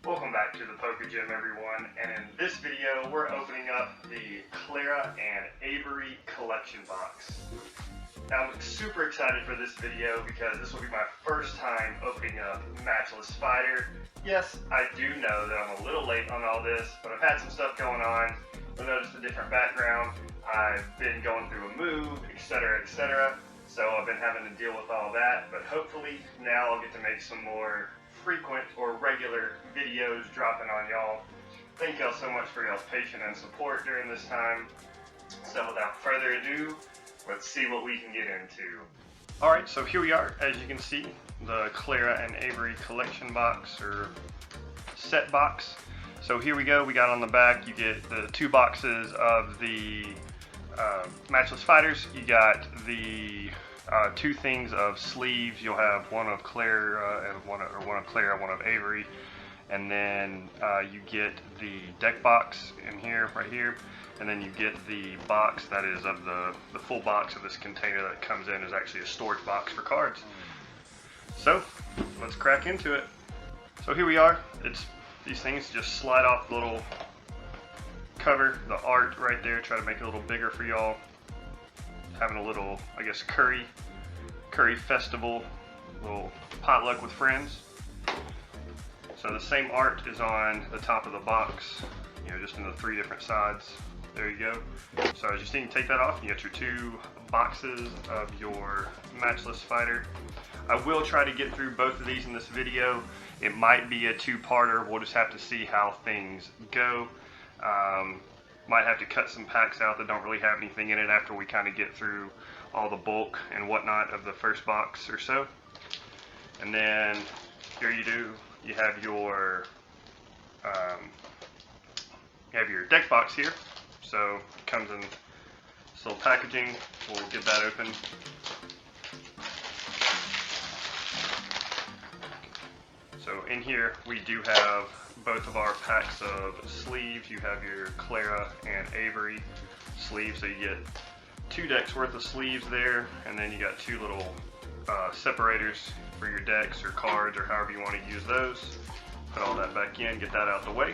Welcome back to the Poker Gym, everyone, and in this video we're opening up the Klara and Avery collection box. Now I'm super excited for this video because this will be my first time opening up Matchless Fighter. Yes, I do know that I'm a little late on all this, but I've had some stuff going on. You'll notice the different background. I've been going through a move, etc., etc. So I've been having to deal with all that, but hopefully now I'll get to make some more frequent or regular videos dropping on y'all. Thank y'all so much for y'all's patience and support during this time. So without further ado, let's see what we can get into. Alright, so here we are, as you can see, the Klara and Avery collection box, or set box. So here we go, we got on the back, you get the two boxes of the Matchless Fighters. You got the two things of sleeves. You'll have one of Klara and one of Klara, one of Avery, and then you get the deck box in here, right here, and then you get the box that is of the full box of this container that comes in is actually a storage box for cards. So let's crack into it. So here we are. It's these things just slide off the little cover, the art right there. Try to make it a little bigger for y'all. Having a little, I guess, curry festival, little potluck with friends. So the same art is on the top of the box, you know, just in the three different sides. There you go. So as you see, you take that off, you get your two boxes of your Matchless Fighter. I will try to get through both of these in this video. It might be a two-parter. We'll just have to see how things go. Might have to cut some packs out that don't really have anything in it after we kind of get through all the bulk and whatnot of the first box or so. And then here you have your deck box here. So it comes in this little packaging. We'll get that open. So in here we do have both of our packs of sleeves. You have your Klara and Avery sleeves, so you get two decks worth of sleeves there, and then you got two little separators for your decks or cards or however you want to use those. Put all that back in, get that out the way.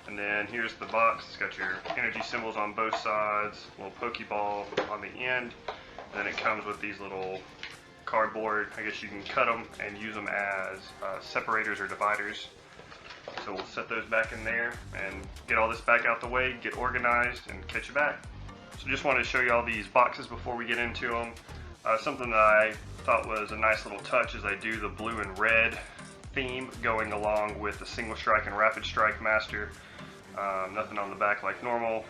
And then here's the box. It's got your energy symbols on both sides, a little Pokeball on the end. And then it comes with these little cardboard. I guess you can cut them and use them as separators or dividers. So we'll set those back in there and get all this back out the way, get organized, and catch you back. So just wanted to show you all these boxes before we get into them. Something that I thought was a nice little touch is I do the blue and red theme going along with the single strike and rapid strike master. Nothing on the back like normal.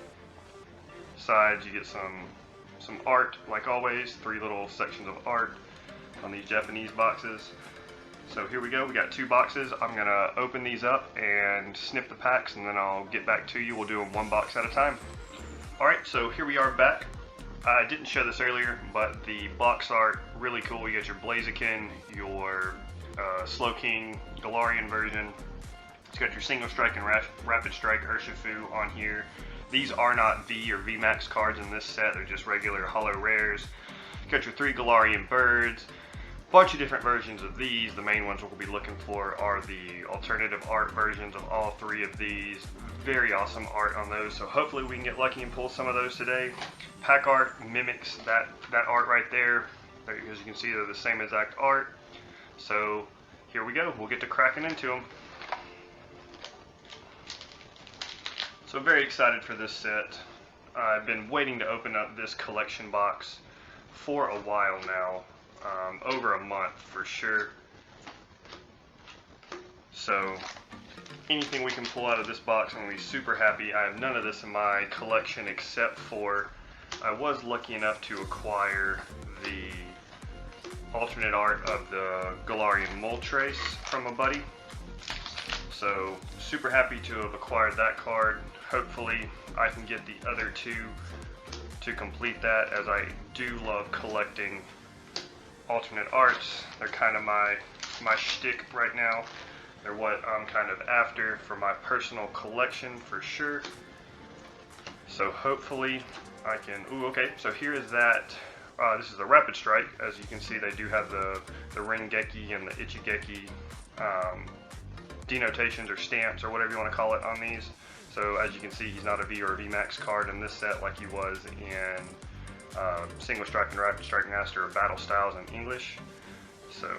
Sides you get some art like always, three little sections of art on these Japanese boxes. So here we go, we got two boxes. I'm gonna open these up and snip the packs, and then I'll get back to you. We'll do them one box at a time. Alright, so here we are back. I didn't show this earlier, but the box art, really cool. You got your Blaziken, your Slowking Delorean version. It's got your single strike and rapid strike Urshifu on here. These are not V or VMAX cards in this set, they're just regular holo rares. You got your three Galarian birds. Bunch of different versions of these. The main ones we'll be looking for are the alternative art versions of all three of these. Very awesome art on those, so hopefully we can get lucky and pull some of those today. Pack art mimics that art right there. As you can see, they're the same exact art. So here we go, we'll get to cracking into them. So very excited for this set. I've been waiting to open up this collection box for a while now. Over a month for sure. So anything we can pull out of this box, I'm going to be super happy. I have none of this in my collection except for I was lucky enough to acquire the alternate art of the Galarian Moltres from a buddy. So super happy to have acquired that card. Hopefully I can get the other two to complete that, as I do love collecting alternate arts. They're kind of my shtick right now. They're what I'm kind of after for my personal collection for sure. So hopefully I can, okay, so here is that. This is the Rapid Strike. As you can see, they do have the Ringeki and the Ichigeki denotations or stamps or whatever you want to call it on these. So as you can see, he's not a V or a VMAX card in this set like he was in Single Strike and Rapid Strike Master or Battle Styles in English. So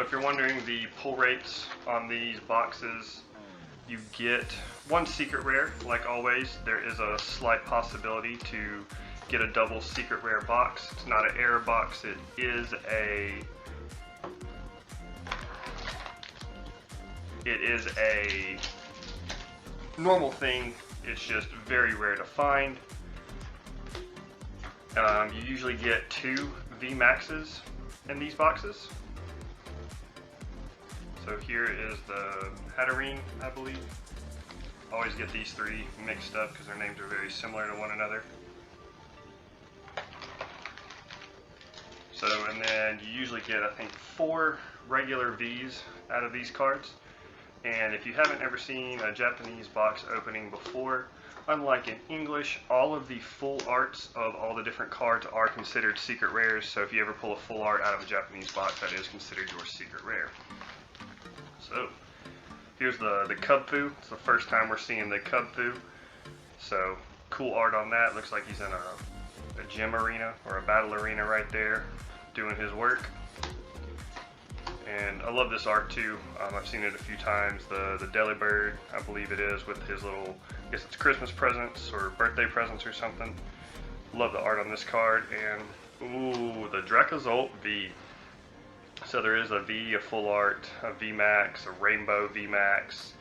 if you're wondering the pull rates on these boxes, you get one secret rare. Like always, there is a slight possibility to get a double secret rare box. It's not an error box, it is a normal thing. It's just very rare to find. You usually get 2 VMAXs in these boxes. So here is the Hatterene, I believe. Always get these 3 mixed up because their names are very similar to one another. So, and then you usually get, I think, 4 regular Vs out of these cards. And if you haven't ever seen a Japanese box opening before, unlike in English, all of the full arts of all the different cards are considered secret rares. So if you ever pull a full art out of a Japanese box, that is considered your secret rare. So here's the Kubfu. It's the first time we're seeing the Kubfu. So cool art on that. Looks like he's in a gym arena or a battle arena right there doing his work. And I love this art too. I've seen it a few times. The Delibird, I believe it is, with his little, I guess it's Christmas presents or birthday presents or something. Love the art on this card. And ooh, the Dracozolt V. So there is a V, a full art, a VMAX, a rainbow VMAX,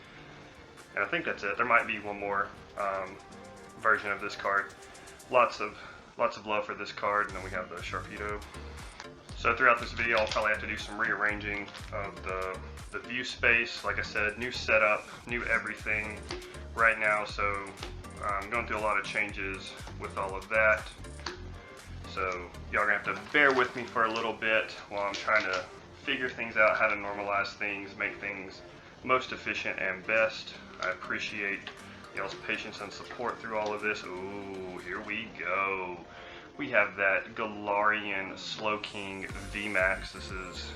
and I think that's it. There might be one more version of this card. Lots of love for this card, and then we have the Sharpedo. So throughout this video, I'll probably have to do some rearranging of the view space. Like I said, new setup, new everything right now, so I'm going through a lot of changes with all of that. So y'all are going to have to bear with me for a little bit while I'm trying to figure things out, how to normalize things, make things most efficient and best. I appreciate y'all's patience and support through all of this. Ooh, here we go. We have that Galarian Slowking VMAX. This is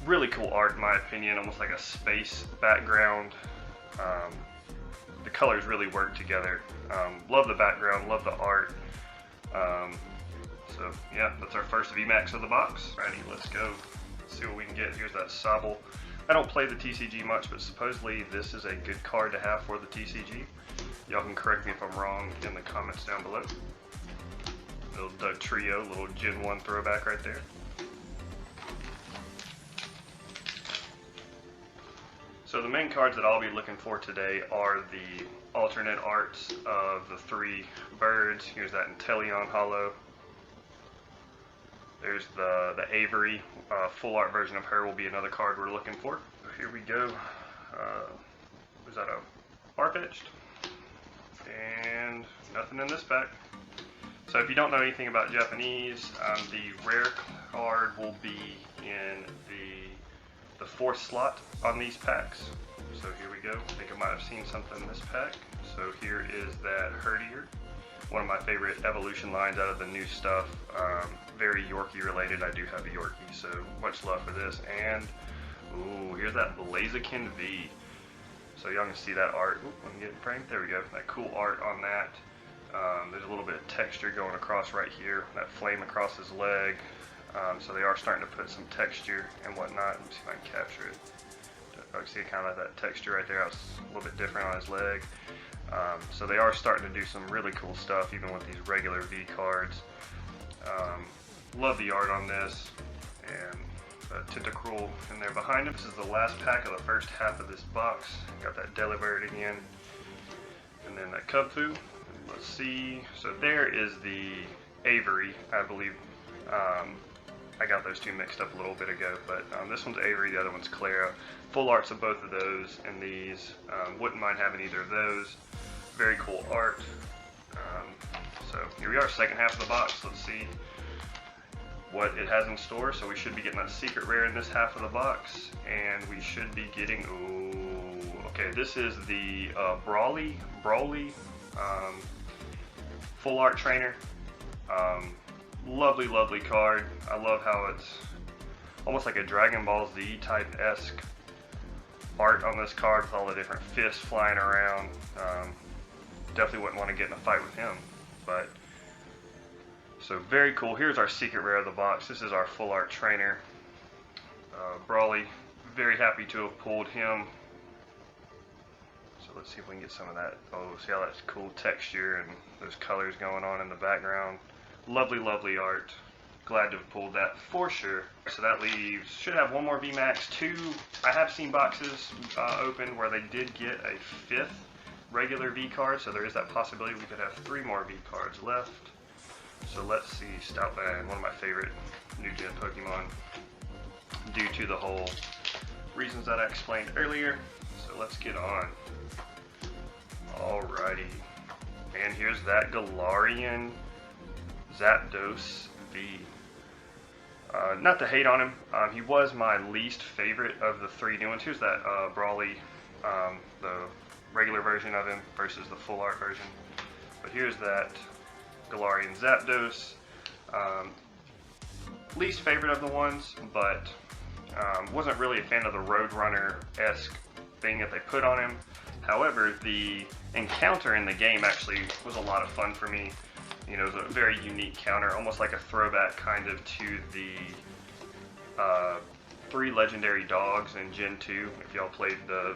really cool art in my opinion, almost like a space background. The colors really work together. Love the background, love the art. So yeah, that's our first VMAX of the box. Alrighty, let's go. Let's see what we can get. Here's that Sobble. I don't play the TCG much, but supposedly this is a good card to have for the TCG. Y'all can correct me if I'm wrong in the comments down below. Little Doug Trio, little Gen 1 throwback right there. So the main cards that I'll be looking for today are the alternate arts of the 3 birds. Here's that Inteleon Hollow. There's the Avery, full art version of her will be another card we're looking for. Here we go. Was that a Farfetch'd? And nothing in this pack. So if you don't know anything about Japanese, the rare card will be in the 4th slot on these packs. So here we go. I think I might have seen something in this pack. So here is that Herdier. One of my favorite evolution lines out of the new stuff. Very Yorkie related. I do have a Yorkie, so much love for this. And ooh, here's that Blaziken V. So y'all can see that art. Ooh, let me get it framed. There we go. That cool art on that. There's a little bit of texture going across right here. That flame across his leg. So they are starting to put some texture and whatnot. Let me see if I can capture it. You can see kind of like that texture right there. It's a little bit different on his leg. So they are starting to do some really cool stuff, even with these regular V cards. Love the art on this, and Tentacruel in there behind him. This is the last pack of the first half of this box. Got that Delibird again, and then that Kubfu. Let's see. So there is the Avery, I believe. I got those two mixed up a little bit ago, but this one's Avery, the other one's Klara. Full arts of both of those and these. Wouldn't mind having either of those. Very cool art. So here we are, second half of the box. Let's see what it has in store. So we should be getting that secret rare in this half of the box, and we should be getting, ooh, okay, this is the Brawly. Full Art Trainer. Lovely, lovely card. I love how it's almost like a Dragon Ball Z type-esque art on this card with all the different fists flying around. Definitely wouldn't want to get in a fight with him, but so very cool. Here's our secret rare of the box. This is our Full Art Trainer. Brawly, very happy to have pulled him. So let's see if we can get some of that. Oh, see how that's cool texture and those colors going on in the background. Lovely, lovely art. Glad to have pulled that for sure. So that leaves, should have one more VMAX, two. I have seen boxes open where they did get a 5th regular V card, so there is that possibility we could have 3 more V cards left. So let's see, Stoutland, one of my favorite new gen Pokemon, due to the whole reasons that I explained earlier. So let's get on. Alrighty, and here's that Delorean Zapdos V. Not to hate on him, he was my least favorite of the 3 new ones. Here's that Brawly, the regular version of him versus the full art version. But here's that Delorean Zapdos. Least favorite of the ones, but wasn't really a fan of the Roadrunner-esque thing that they put on him. However, the encounter in the game actually was a lot of fun for me. You know, it was a very unique counter, almost like a throwback kind of to the 3 legendary dogs in Gen 2. If y'all played the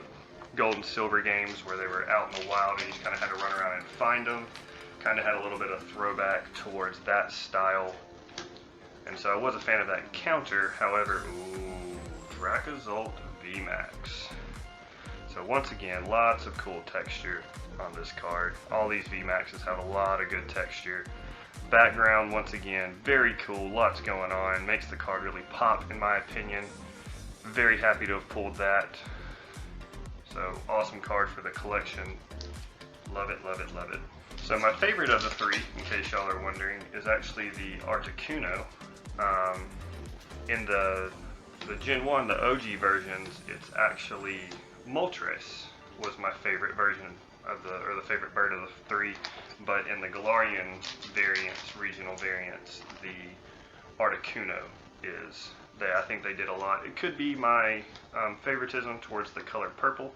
Gold and Silver games where they were out in the wild and you kind of had to run around and find them. Kind of had a little bit of throwback towards that style. And so I was a fan of that encounter. However, ooh, Dracozolt VMAX. So once again, lots of cool texture on this card. All these VMAXs have a lot of good texture. Background, once again, very cool, lots going on. Makes the card really pop, in my opinion. Very happy to have pulled that. So awesome card for the collection. Love it, love it, love it. So my favorite of the 3, in case y'all are wondering, is actually the Articuno. In the Gen 1, the OG versions, it's actually Moltres was my favorite version of the favorite bird of the 3, but in the Galarian variants, regional variants, the Articuno is. I think they did a lot. It could be my favoritism towards the color purple.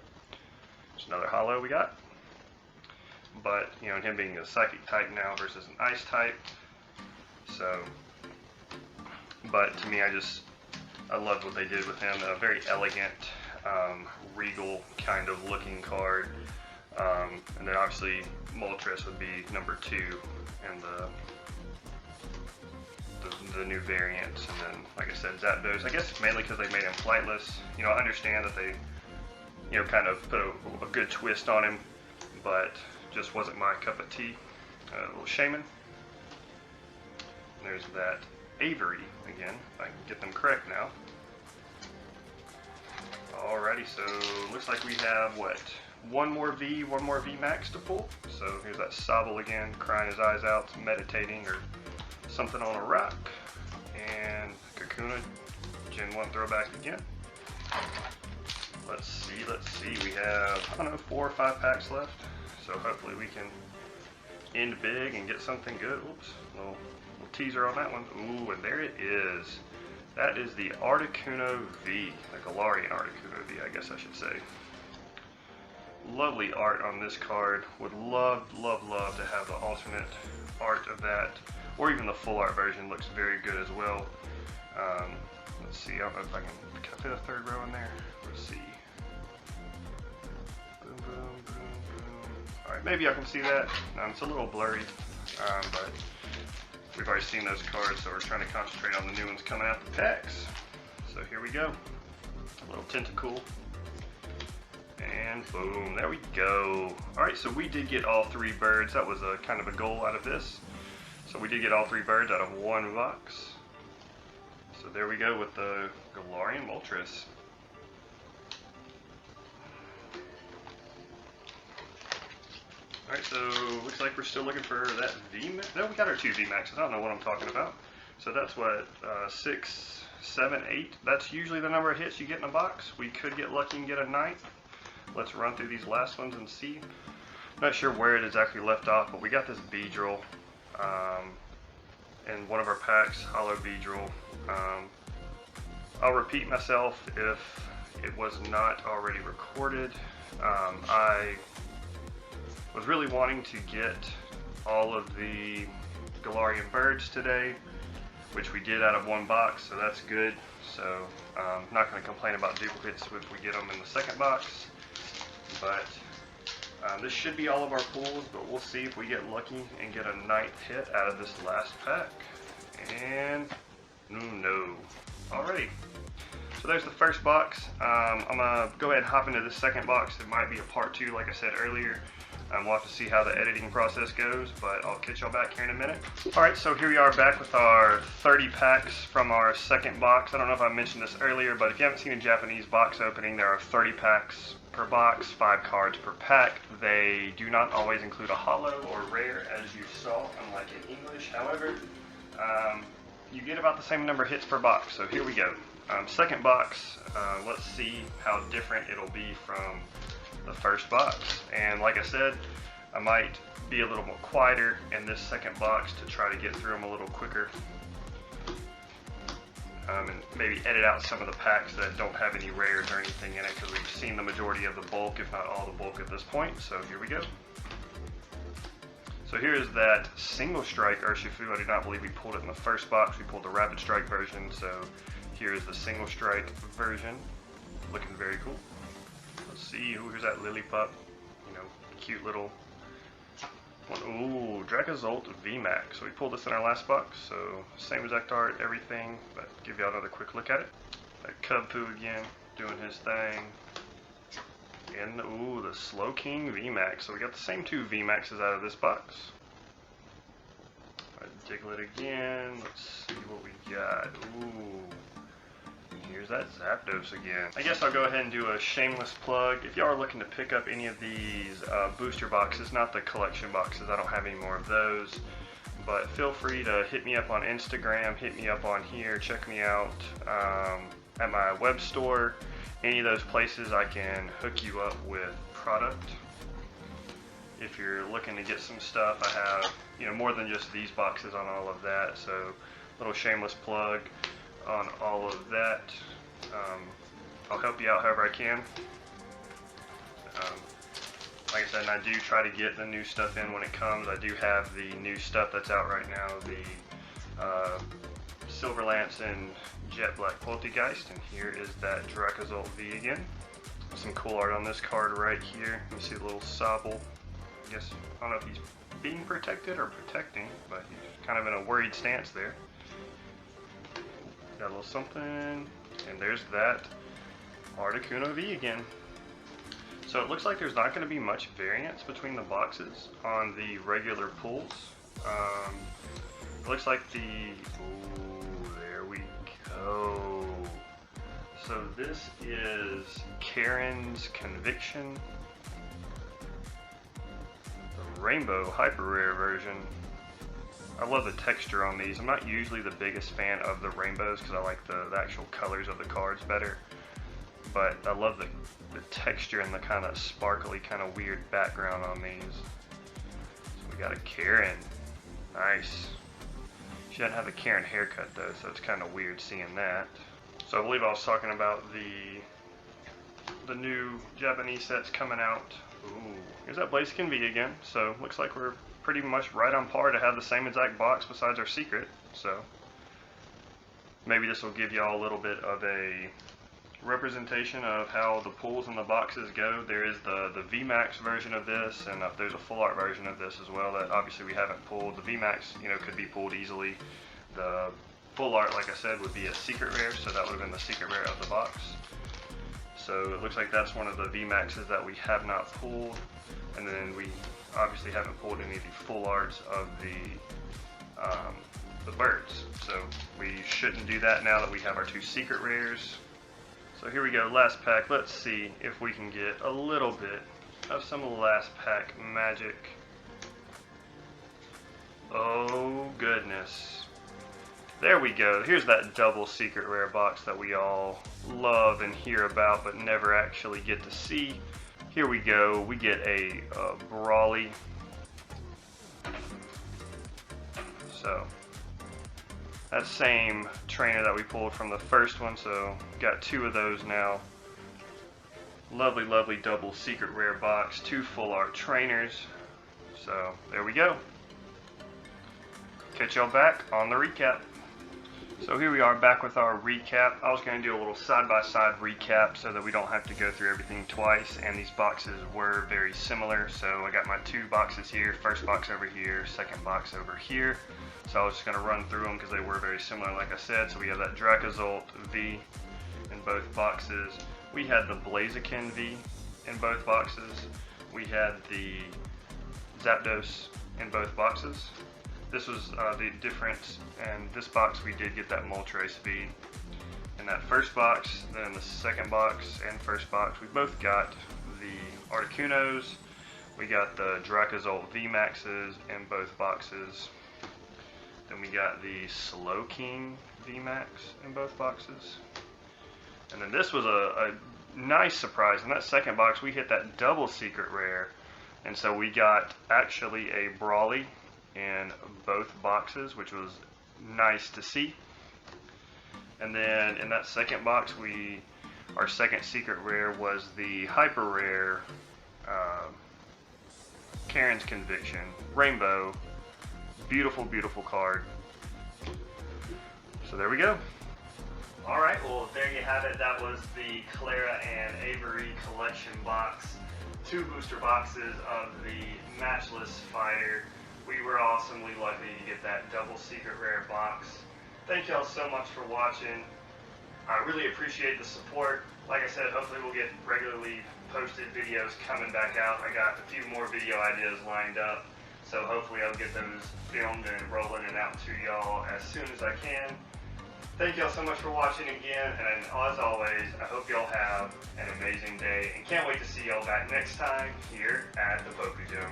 There's another holo we got. But, you know, him being a psychic type now versus an ice type. So, but to me, I loved what they did with him. A very elegant, regal kind of looking card. And then obviously Moltres would be number 2 in the new variants. And then, like I said, Zapdos, I guess it's mainly because they made him flightless. You know, I understand that they, you know, kind of put a good twist on him, but just wasn't my cup of tea. A little Shaman. There's that Avery again, if I can get them correct now. Alrighty, so looks like we have what? One more VMAX to pull. So here's that Sobble again, crying his eyes out, meditating or something on a rock. And Kakuna, Gen 1 throwback again. Let's see. We have, I don't know, 4 or 5 packs left. So hopefully we can end big and get something good. Oops, little teaser on that one. Ooh, and there it is. That is the Articuno V, the Galarian Articuno V, I guess I should say. Lovely art on this card. Would love, love, love to have the alternate art of that, or even the full art version looks very good as well. Let's see, I don't know if I can fit a 3rd row in there. Let's see. Boom, boom, boom, boom. Alright, maybe I can see that. It's a little blurry, but we've already seen those cards, so we're trying to concentrate on the new ones coming out the packs. So here we go. A little Tentacool. And boom, there we go. Alright, so we did get all 3 birds. That was a kind of a goal out of this. So we did get all 3 birds out of 1 box. So there we go with the Galarian Moltres. Alright, so looks like we're still looking for that VMAX. No, we got our 2 VMAXs. I don't know what I'm talking about. So that's what, 6, 7, 8. That's usually the number of hits you get in a box. We could get lucky and get a 9th. Let's run through these last ones and see. Not sure where it exactly left off, but we got this Beedrill. in one of our packs, Hollow Beedrill. I'll repeat myself if it was not already recorded. I was really wanting to get all of the Galarian birds today, which we did out of one box, so that's good. So I'm not going to complain about duplicates if we get them in the second box, but this should be all of our pulls, but we'll see if we get lucky and get a 9th hit out of this last pack. And no. Alrighty. So there's the first box. I'm going to go ahead and hop into the second box. It might be a part 2 like I said earlier. We'll have to see how the editing process goes, but I'll catch y'all back here in a minute. Alright, so here we are back with our 30 packs from our second box. I don't know if I mentioned this earlier, but if you haven't seen a Japanese box opening, there are 30 packs per box, 5 cards per pack. They do not always include a holo or rare, as you saw, unlike in English. However, you get about the same number of hits per box, so here we go. Second box, let's see how different it'll be from the first box. And like I said, I might be a little more quieter in this second box to try to get through them a little quicker. And maybe edit out some of the packs that don't have any rares or anything in it, because we've seen the majority of the bulk, if not all the bulk at this point. So here we go. So here is that single strike Urshifu. I do not believe we pulled it in the first box. We pulled the rapid strike version, so here is the single strike version. Looking very cool. Let's see, here's that Lillipup, you know, cute little one. Ooh, Dracozolt VMAX. So we pulled this in our last box, so same exact art, everything, but give y'all another quick look at it. That Cubfu again, doing his thing. And ooh, the Slowking VMAX. So we got the same 2 VMAXs out of this box. Alright, Diglett again. Let's see what we got. Ooh. Here's that Zapdos again. I guess I'll go ahead and do a shameless plug. If y'all are looking to pick up any of these booster boxes, not the collection boxes, I don't have any more of those, but feel free to hit me up on Instagram, hit me up on here, check me out at my web store. Any of those places I can hook you up with product. If you're looking to get some stuff, I have, you know, more than just these boxes on all of that, so little shameless plug on all of that. I'll help you out however I can. Like I said, and I do try to get the new stuff in when it comes. I do have the new stuff that's out right now, the Silver Lance and Jet Black Poltergeist, and here is that Dracozolt V again. Some cool art on this card right here. You see the little Sobble. I guess, I don't know if he's being protected or protecting, but he's kind of in a worried stance there. Got a little something, and there's that Articuno V again. So it looks like there's not going to be much variance between the boxes on the regular pulls. It looks like the, ooh, there we go. So this is Karen's Conviction, the Rainbow Hyper Rare version. I love the texture on these. I'm not usually the biggest fan of the rainbows because I like the actual colors of the cards better. But I love the texture and the kind of sparkly, kind of weird background on these. So we got a Karen. Nice. She doesn't have a Karen haircut though, so it's kind of weird seeing that. So I believe I was talking about the new Japanese sets coming out. Ooh, here's that Blaziken V again. So looks like we're pretty much right on par to have the same exact box besides our secret. So maybe this will give y'all a little bit of a representation of how the pulls and the boxes go. There is the VMAX version of this, and there's a full art version of this as well that obviously we haven't pulled. The VMAX, you know, could be pulled easily. The full art, like I said, would be a secret rare, so that would have been the secret rare of the box. So it looks like that's one of the VMAXs that we have not pulled, and then we obviously haven't pulled any of the full arts of the birds. So we shouldn't do that now that we have our 2 secret rares. So here we go, last pack. Let's see if we can get a little bit of some last pack magic. Oh goodness. There we go. Here's that double secret rare box that we all love and hear about but never actually get to see. Here we go. We get a Brawly, So that same trainer that we pulled from the first one, so got 2 of those now. Lovely, lovely double secret rare box, 2 full art trainers. So there we go. Catch y'all back on the recap. So here we are back with our recap. I was going to do a little side-by-side recap so that we don't have to go through everything twice, and these boxes were very similar. So I got my 2 boxes here, first box over here, second box over here. So I was just going to run through them because they were very similar, like I said. So we have that Dracozolt V in both boxes. We had the Blaziken V in both boxes. We had the Zapdos in both boxes. This was the difference, and this box we did get that Moltres V in that first box. Then in the second box and first box we both got the Articunos. We got the Dracozolt V Maxes in both boxes. Then we got the Slowking V Max in both boxes. And then this was a nice surprise. In that second box we hit that double secret rare, and so we got actually a Brawly in both boxes, which was nice to see. And then in that second box, our second secret rare was the hyper rare Karen's Conviction Rainbow. Beautiful, beautiful card. So there we go. Alright, well there you have it. That was the Klara and Avery collection box. 2 booster boxes of the Matchless Fighter. We were awesomely lucky to get that double secret rare box. Thank y'all so much for watching. I really appreciate the support. Like I said, hopefully we'll get regularly posted videos coming back out. I got a few more video ideas lined up, so hopefully I'll get those filmed and rolling and out to y'all as soon as I can. Thank y'all so much for watching again, and as always, I hope y'all have an amazing day, and can't wait to see y'all back next time here at the Poke Gym.